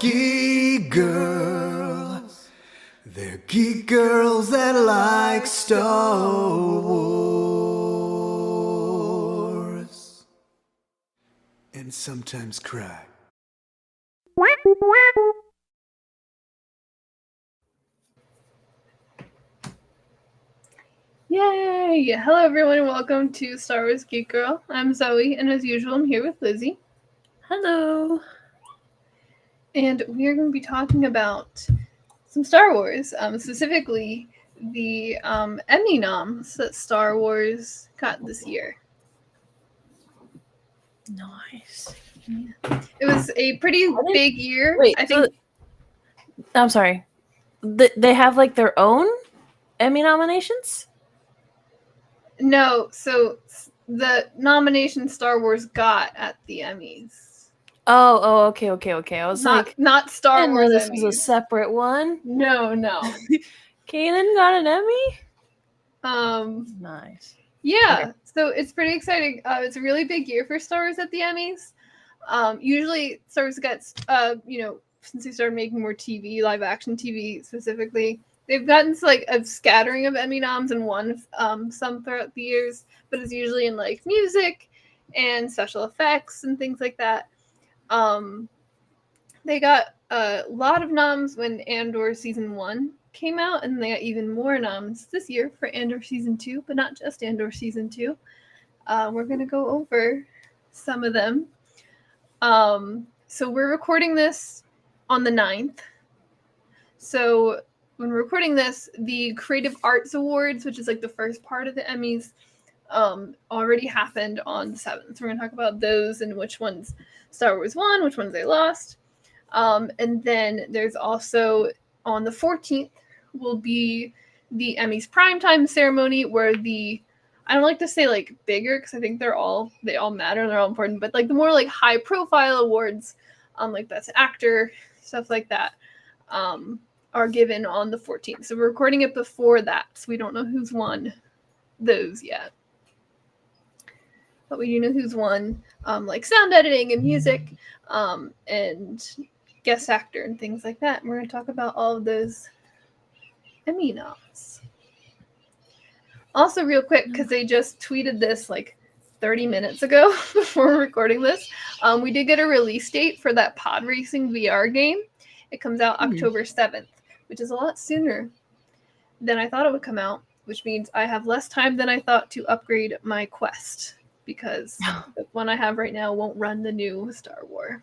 Geek Girls. They're geek girls that like Star Wars. And sometimes cry. Yay! Hello everyone and welcome to Star Wars Geek Girl. I'm Zoe and as usual I'm here with Lizzy. Hello. And we are going to be talking about some Star Wars, specifically the Emmy noms that Star Wars got this year. Nice. It was a pretty big year. Wait, I think. I'm sorry. They have like their own Emmy nominations? No, so the nomination Star Wars got at the Emmys. Oh, okay. I was not Star Wars. This Emmys. was a separate one. No. Kanan got an Emmy. Nice. Yeah, okay. So it's pretty exciting. It's a really big year for Star Wars at the Emmys. Usually, Star Wars gets, since they started making more TV, live action TV specifically, they've gotten to like a scattering of Emmy noms and won some throughout the years, but it's usually in like music and special effects and things like that. They got a lot of noms when Andor Season 1 came out, and they got even more noms this year for Andor Season 2, but not just Andor Season 2. We're going to go over some of them. So we're recording this on the 9th. So when we're recording this, the Creative Arts Awards, which is like the first part of the Emmys, already happened on the 7th. So we're going to talk about those and which ones Star Wars won, which ones they lost. And then there's also on the 14th will be the Emmys primetime ceremony where I don't like to say like bigger because I think they all matter and they're all important, but like the more like high profile awards, like Best Actor, stuff like that, are given on the 14th. So we're recording it before that, so we don't know who's won those yet. But we do know who's won like sound editing and music and guest actor and things like that. And we're going to talk about all of those Emmy noms. Also, real quick, because they just tweeted this like 30 minutes ago before recording this, we did get a release date for that pod racing VR game. It comes out October 7th, which is a lot sooner than I thought it would come out, which means I have less time than I thought to upgrade my Quest, because the one I have right now won't run the new Star Wars.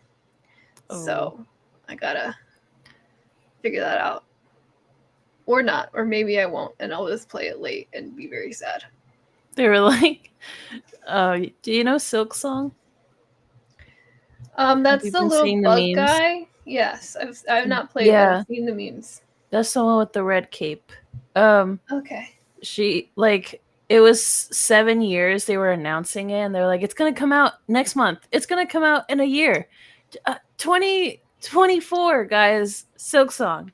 Oh. So I gotta figure that out. Or not, or maybe I won't, and I'll just play it late and be very sad. They were like, do you know Silk Song? That's the little bug guy. Yes, I've not played it. I've seen the memes. That's the one with the red cape. Okay. She it was 7 years they were announcing it, and they're like, it's gonna come out next month. It's gonna come out in a year. 2024, guys, Silk Song.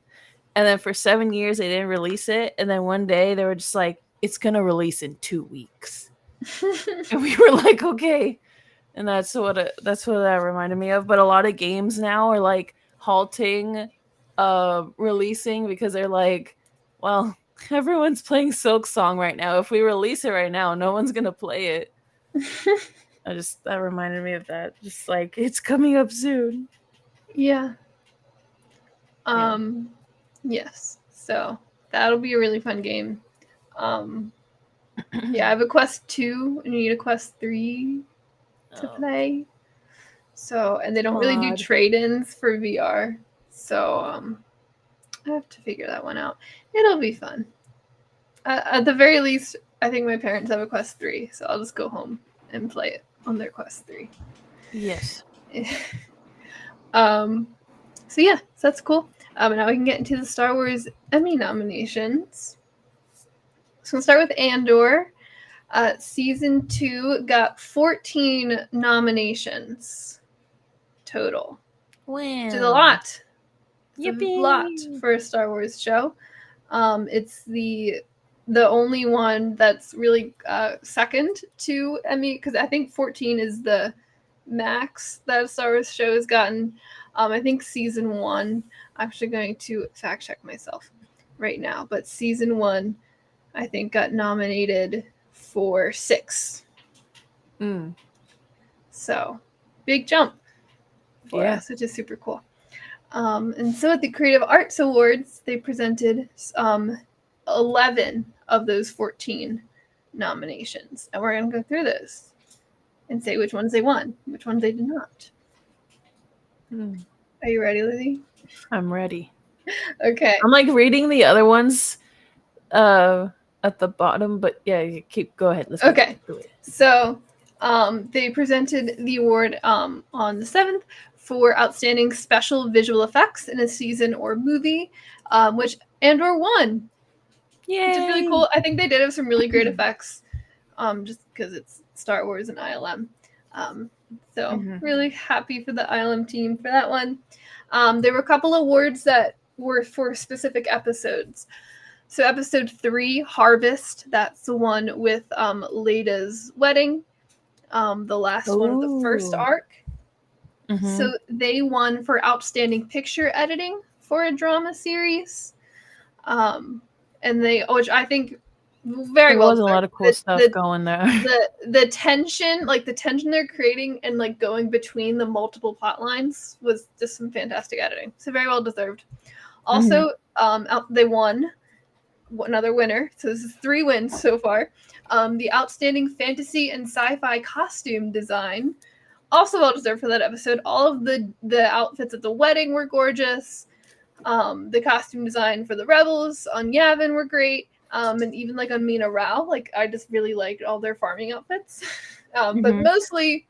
And then for 7 years they didn't release it, and then one day they were just like, it's gonna release in 2 weeks. And we were like, okay. And that's what that reminded me of. But a lot of games now are like halting releasing because they're like, well, everyone's playing Silk Song right now. If we release it right now, no one's gonna play it. That reminded me of that. Just like, it's coming up soon. Yeah. Yes. So that'll be a really fun game. Yeah, I have a Quest 2 and you need a Quest 3 to play. So, and they don't really do trade-ins for VR. So I have to figure that one out. It'll be fun. At the very least, I think my parents have a Quest 3, so I'll just go home and play it on their Quest 3. Yes. So yeah, so that's cool. Now we can get into the Star Wars Emmy nominations. So we'll start with Andor. Season 2 got 14 nominations total. Wow. Which is a lot. Yippee. A lot for a Star Wars show. It's the only one that's really second to Emmy, because I think 14 is the max that a Star Wars show has gotten. I think season 1. I'm actually going to fact check myself right now, but season 1, I think, got nominated for 6. So big jump for us, which is super cool. And so at the Creative Arts Awards, they presented 11 of those 14 nominations. And we're going to go through those and say which ones they won, which ones they did not. Are you ready, Lizzie? I'm ready. Okay. I'm like reading the other ones at the bottom, but yeah, go ahead. Let's okay. do it. So they presented the award on the 7th for Outstanding Special Visual Effects in a Season or Movie, which Andor won. Yay! Which is really cool. I think they did have some really great effects, just because it's Star Wars and ILM. So really happy for the ILM team for that one. There were a couple awards that were for specific episodes. So episode 3, Harvest, that's the one with Leida's wedding, the last one of the first arc. So they won for Outstanding Picture Editing for a drama series. And which I think very well. There was a lot of cool stuff going there. The tension, like the tension they're creating and like going between the multiple plot lines was just some fantastic editing. So very well deserved. Also, they won another winner. So this is 3 wins so far. The Outstanding Fantasy and Sci-Fi Costume Design, also well deserved for that episode. All of the outfits at the wedding were gorgeous. The costume design for the rebels on Yavin were great. And even like on Mina Rao, like I just really liked all their farming outfits. But mostly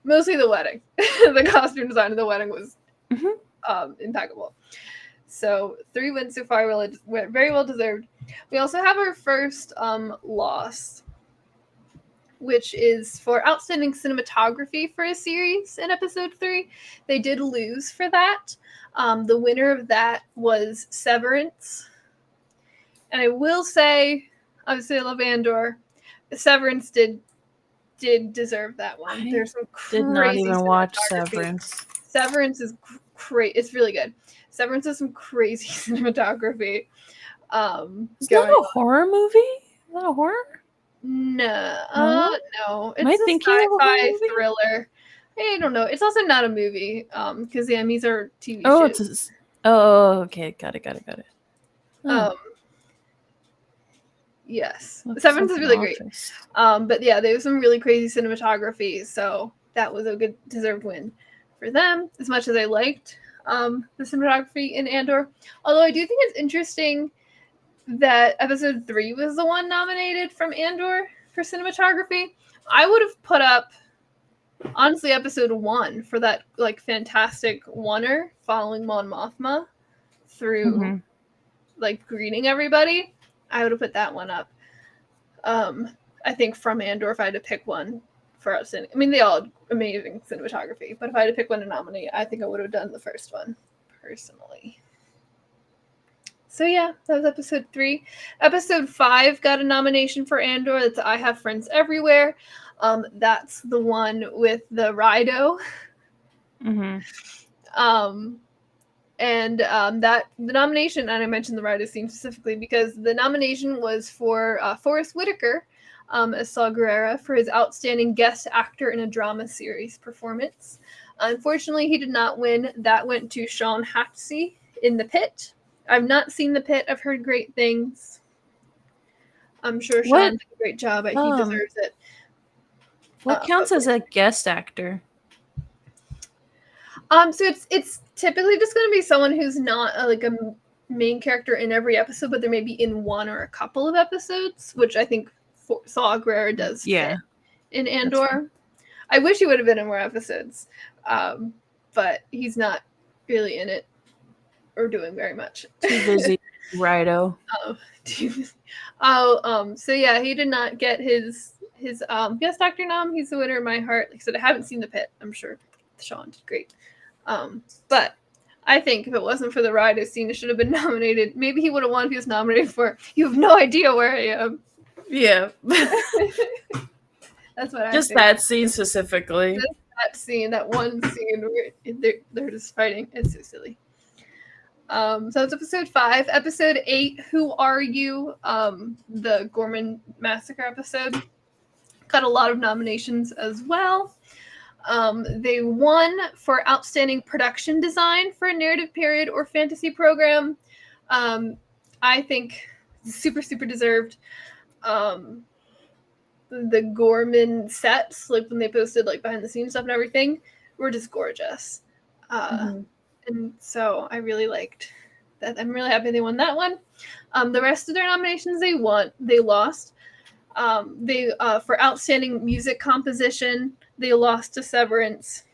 the wedding. The costume design of the wedding was impeccable. So 3 wins so far, very well deserved. We also have our first loss, which is for Outstanding Cinematography for a series in episode 3. They did lose for that. The winner of that was Severance. And I will say, obviously I love Andor. Severance did deserve that one. There's some crazy did not even watch Severance. Severance is great. It's really good. Severance has some crazy cinematography. Is that a horror movie? Is that a horror? No. No. It's Am I thinking of a sci-fi movie? thriller. I don't know. It's also not a movie. Because these are TV shows. Okay. Got it. Yes. Severance is really great. But yeah, there's some really crazy cinematography, so that was a good deserved win for them, as much as I liked the cinematography in Andor. Although I do think it's interesting that episode 3 was the one nominated from Andor for cinematography. I would have put up, honestly, episode 1 for that like fantastic oneer following Mon Mothma through like greeting everybody. I would have put that one up. I think from Andor, if I had to pick one for outstanding, I mean, they all had amazing cinematography, but if I had to pick one to nominate, I think I would have done the first one, personally. So yeah, that was episode 3. Episode 5 got a nomination for Andor. That's I Have Friends Everywhere. That's the one with the Raido. And that the nomination, and I mentioned the Raido scene specifically because the nomination was for Forrest Whitaker as Saw Gerrera for his outstanding guest actor in a drama series performance. Unfortunately, he did not win. That went to Sean Hatsey in The Pit. I've not seen The Pit. I've heard great things. I'm sure Sean did a great job. He deserves it. What counts as a guest actor? So it's typically just going to be someone who's not like a main character in every episode, but they're maybe in one or a couple of episodes, which I think Saw Gerrera does fit in Andor. I wish he would have been in more episodes, but he's not really in it or doing very much. Too busy, Raido. So yeah, he did not get his guest actor nom. He's the winner in my heart. Like I said, I haven't seen The Pit. I'm sure Sean did great. But I think if it wasn't for the Raido scene, it should have been nominated. Maybe he would have won if he was nominated for You Have No Idea Where I Am. Yeah. That's what I just think. that scene specifically. Just that scene, that one scene where they're just fighting. It's so silly. So it's episode 5. Episode 8, Who Are You? The Gorman Massacre episode. Got a lot of nominations as well. They won for Outstanding Production Design for a narrative period or fantasy program. I think super, super deserved. The Gorman sets, like when they posted like behind the scenes stuff and everything, were just gorgeous. And so I really liked that. I'm really happy they won that one. The rest of their nominations they lost. They for Outstanding Music Composition, they lost to Severance,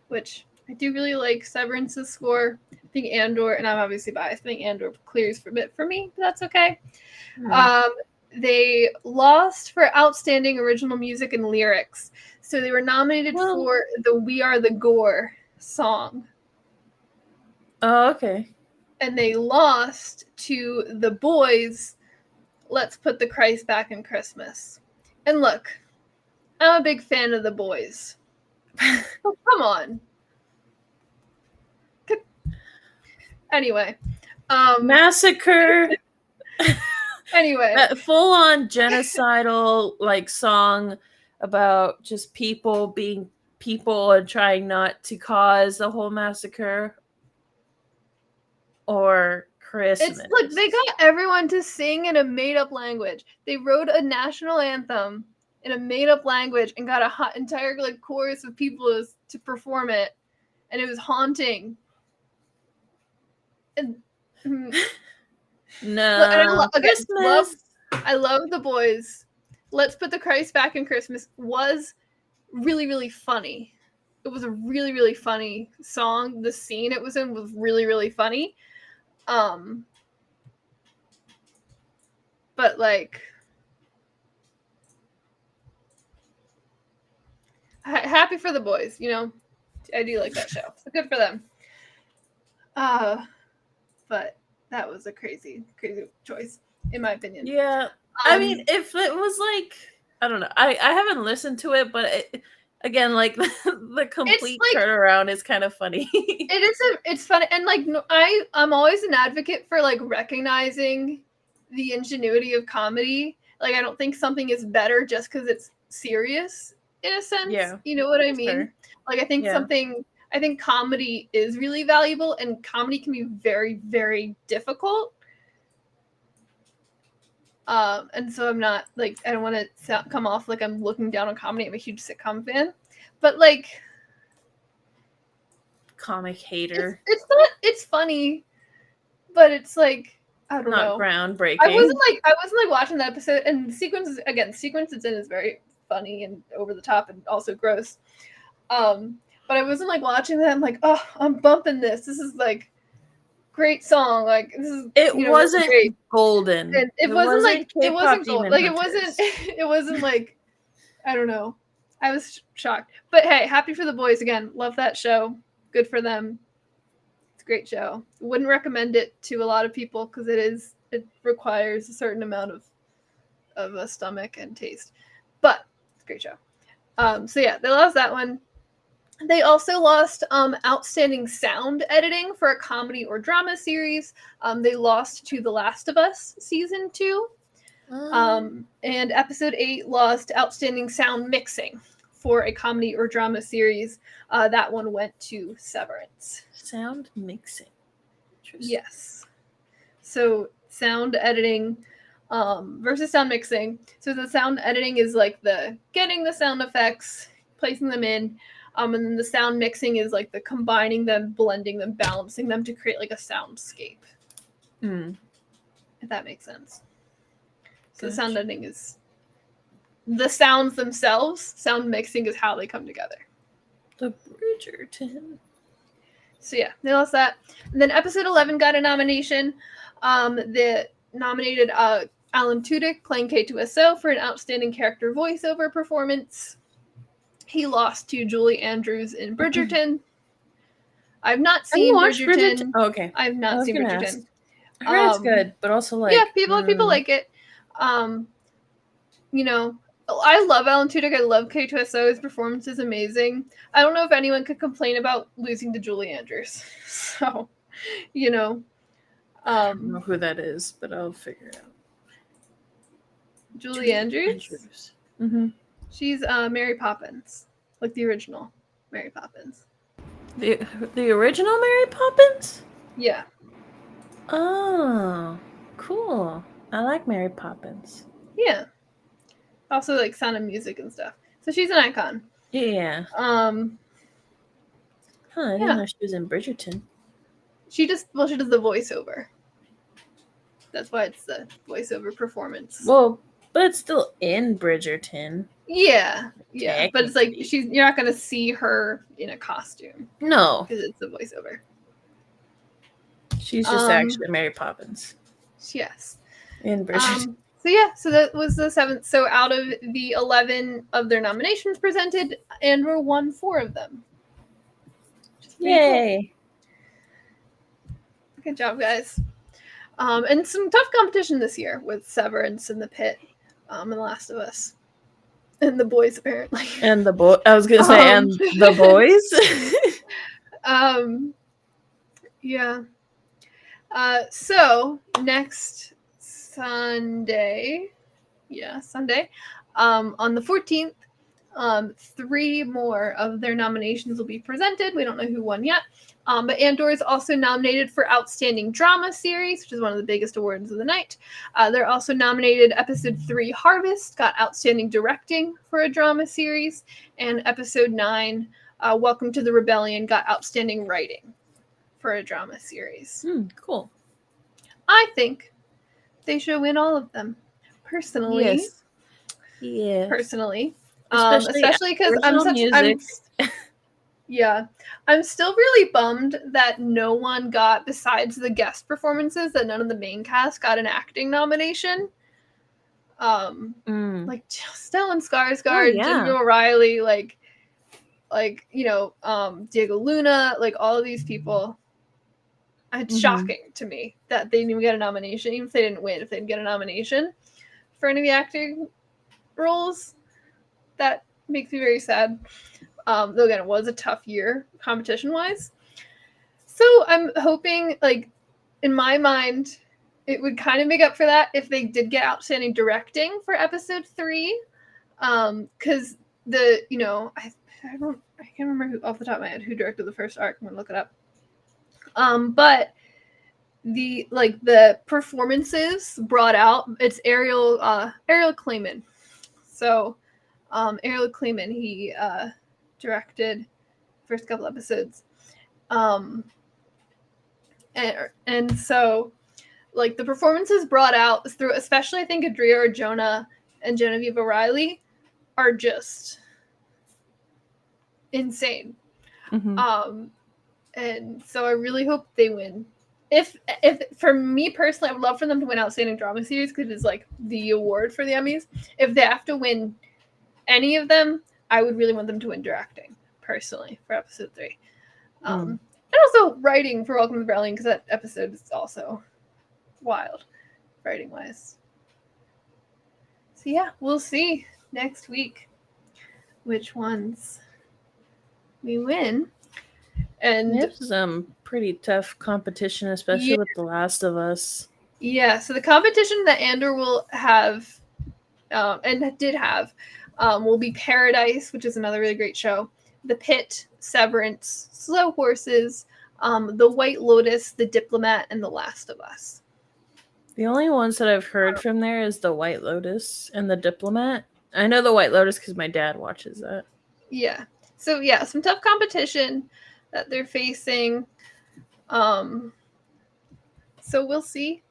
which I do really like Severance's score. I think Andor, and I'm obviously biased, I think Andor clears for a bit for me, but that's okay. They lost for Outstanding Original Music and Lyrics. So they were nominated for the We Are the Gore song. Oh, okay. And they lost to The Boys' Let's Put the Christ Back in Christmas. And look, I'm a big fan of The Boys. Oh, come on. Anyway. Massacre. Anyway. That full-on genocidal like song about just people being people and trying not to cause the whole massacre or Christmas. It's look, they got everyone to sing in a made-up language. They wrote a national anthem in a made-up language and got a entire like chorus of people to perform it, and it was haunting. And no, I love The Boys. Let's Put the Christ Back in Christmas was really, really funny. It was a really, really funny song. The scene it was in was really, really funny. But like, happy for The Boys, you know. I do like that show, so good for them. But that was a crazy, crazy choice, in my opinion. Yeah, I mean, if it was like, I don't know, I haven't listened to it, but again, like the complete turnaround is kind of funny. It's funny, and like I'm always an advocate for like recognizing the ingenuity of comedy. Like I don't think something is better just because it's serious in a sense. Yeah, you know what I mean? Fair. Like I think comedy is really valuable, and comedy can be very, very difficult. And so I'm not like, I don't want to come off like I'm looking down on comedy. I'm a huge sitcom fan, but like, comic hater. It's funny, but it's like, I don't know. Not groundbreaking. I wasn't like watching that episode, and the sequence it's in is very funny and over the top and also gross. But I wasn't like watching that. I'm like, oh, I'm bumping this. This is like great song. Like this is. It wasn't great. Golden. And it wasn't like it wasn't gold. Like it wasn't like, I don't know. I was shocked. But hey, happy for The Boys again. Love that show. Good for them. It's a great show. Wouldn't recommend it to a lot of people because it requires a certain amount of a stomach and taste. But it's a great show. So yeah, they lost that one. They also lost Outstanding Sound Editing for a comedy or drama series. They lost to The Last of Us Season 2. And Episode 8 lost Outstanding Sound Mixing for a comedy or drama series. That one went to Severance. Sound Mixing. Yes. So sound editing versus sound mixing. So the sound editing is like the getting the sound effects, placing them in. And then the sound mixing is like the combining them, blending them, balancing them to create like a soundscape. If that makes sense. So the sound editing is the sounds themselves. Sound mixing is how they come together. The Bridgerton. So yeah, they lost that. And then episode 11 got a nomination. The nominated Alan Tudyk playing K2SO for an outstanding character voiceover performance. He lost to Julie Andrews in Bridgerton. I've not seen Bridgerton. Oh, okay. I've not seen Bridgerton. Ask. I heard it's good, but also like people like it. You know, I love Alan Tudyk. I love K2SO. His performance is amazing. I don't know if anyone could complain about losing to Julie Andrews. So, you know, I don't know who that is, but I'll figure it out. Julie Andrews. Mm-hmm. She's Mary Poppins, like the original Mary Poppins. The original Mary Poppins? Yeah. Oh, cool. I like Mary Poppins. Yeah. Also like Sound of Music and stuff. So she's an icon. Yeah. I didn't know she was in Bridgerton. She does the voiceover. That's why it's the voiceover performance. Well, but it's still in Bridgerton. Yeah. But it's like you're not gonna see her in a costume. No. Because it's the voiceover. She's just actually Mary Poppins. Yes. In Bridgerton. So that was the 7th. So out of the 11 of their nominations presented, Andor won 4 of them. Yay! Cool. Good job, guys. And some tough competition this year with Severance and The Pit, and The Last of Us, and The Boys apparently. And the boy. I was gonna say, and The Boys. Yeah. So next Sunday, on the 14th, 3 more of their nominations will be presented. We don't know who won yet. But Andor is also nominated for Outstanding Drama Series, which is one of the biggest awards of the night. They're also nominated. Episode 3, Harvest, got Outstanding Directing for a Drama Series. And Episode 9, Welcome to the Rebellion, got Outstanding Writing for a Drama Series. Cool. I think they should win all of them. Personally. Yes. Yeah. Personally. Especially because I'm still really bummed that no one got, besides the guest performances, that none of the main cast got an acting nomination. Like Stellan Skarsgård, Jimmy O'Reilly, Diego Luna, like all of these people. It's shocking to me that they didn't even get a nomination, even if they didn't win. If they didn't get a nomination for any of the acting roles, that makes me very sad. Though again, it was a tough year competition-wise. So I'm hoping, in my mind, it would kind of make up for that if they did get Outstanding Directing for Episode 3. Because I can't remember who, off the top of my head, who directed the first arc. I'm gonna look it up. But the performances brought out, it's Ariel Clayman. So Ariel Clayman, he directed the first couple episodes. And so the performances brought out through, especially I think Adria Arjona and Genevieve O'Reilly, are just insane. And so I really hope they win. If for me personally, I would love for them to win Outstanding Drama Series because it's the award for the Emmys. If they have to win any of them, I would really want them to win directing personally for Episode 3. And also writing for Welcome to the Rebellion, because that episode is also wild writing wise. So yeah, we'll see next week which ones we win. And it's some pretty tough competition, especially with The Last of Us. Yeah, so the competition that Andor will have, and did have, will be Paradise, which is another really great show, The Pit, Severance, Slow Horses, The White Lotus, The Diplomat, and The Last of Us. The only ones that I've heard from there is The White Lotus and The Diplomat. I know The White Lotus because my dad watches that. Yeah. So yeah, some tough competition that they're facing. So we'll see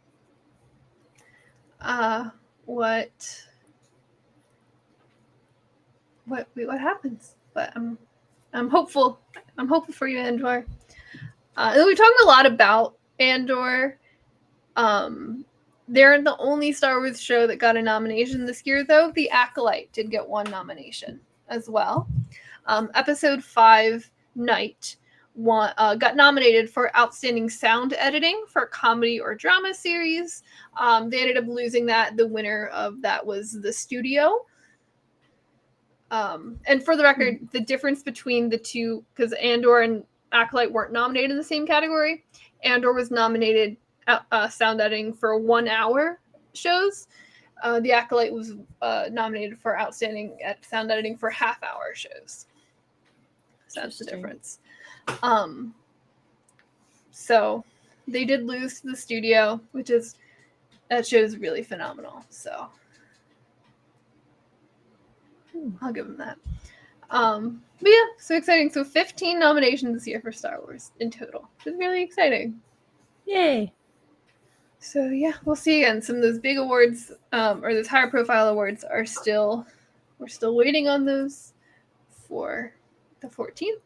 what happens. But I'm hopeful. I'm hopeful for you, Andor. We're talking a lot about Andor. They're the only Star Wars show that got a nomination this year, though. The Acolyte did get one nomination as well. Episode 5, Night, got nominated for Outstanding Sound Editing for a comedy or drama series. They ended up losing that. The winner of that was The Studio. And for the record, the difference between the two, because Andor and Acolyte weren't nominated in the same category. Andor was nominated sound editing for 1 hour shows. The Acolyte was nominated for outstanding at sound editing for half-hour shows. So that's the difference. So they did lose to the studio, that show is really phenomenal. So I'll give them that. But yeah, so exciting. So 15 nominations this year for Star Wars in total. It's really exciting. Yay. So yeah, we'll see again. Some of those big awards, or those higher profile awards, we're still waiting on those for the 14th.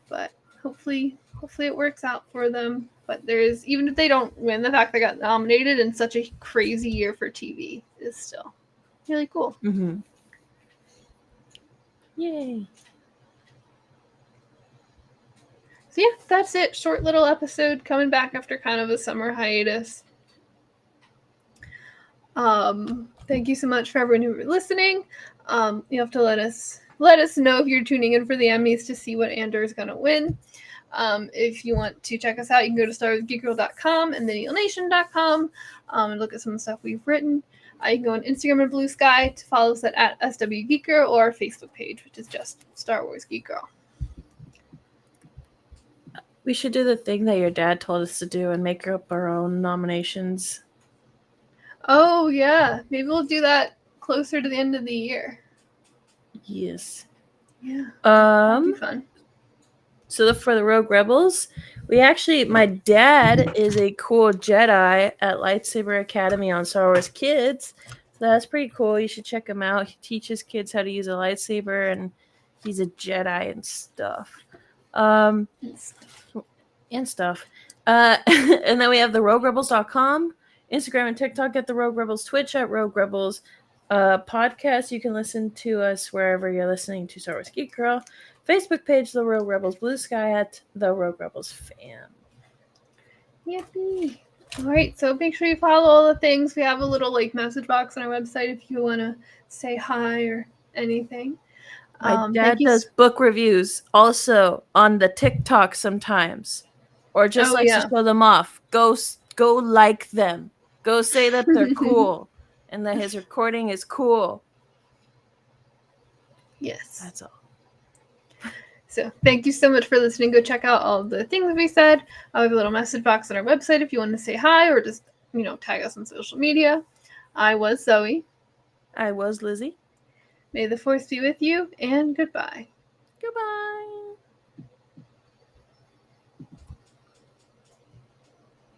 But hopefully it works out for them. But even if they don't win, the fact they got nominated in such a crazy year for TV is still really cool. Mm-hmm. Yay. So yeah, that's it. Short little episode coming back after kind of a summer hiatus. Thank you so much for everyone who were listening. You have to let us know if you're tuning in for the Emmys to see what Andor is going to win. If you want to check us out, you can go to StarWarsGeekGirl.com and TheNeilNation.com and look at some of the stuff we've written. You can go on Instagram and Blue Sky to follow us at SWGeekGirl, or our Facebook page, which is just Star Wars Geek Girl. We should do the thing that your dad told us to do and make up our own nominations. Oh, yeah. Maybe we'll do that closer to the end of the year. Yes. Yeah. That'd be fun. So for the Rogue Rebels, my dad is a cool Jedi at Lightsaber Academy on Star Wars Kids. So that's pretty cool. You should check him out. He teaches kids how to use a lightsaber, and he's a Jedi and stuff. And then we have the RogueRebels.com, Instagram and TikTok at the Rogue Rebels, Twitch at Rogue Rebels, podcast. You can listen to us wherever you're listening to Star Wars Geek Girl. Facebook page, The Rogue Rebels, Blue Sky at The Rogue Rebels Fan. Yippee. All right, so make sure you follow all the things. We have a little message box on our website if you want to say hi or anything. My dad does book reviews also on the TikTok sometimes, or just to show them off. Go like them. Go say that they're cool and that his recording is cool. Yes. That's all. So thank you so much for listening. Go check out all the things we said. I have a little message box on our website if you want to say hi or just, tag us on social media. I was Zoe. I was Lizzie. May the Force be with you, and goodbye. Goodbye.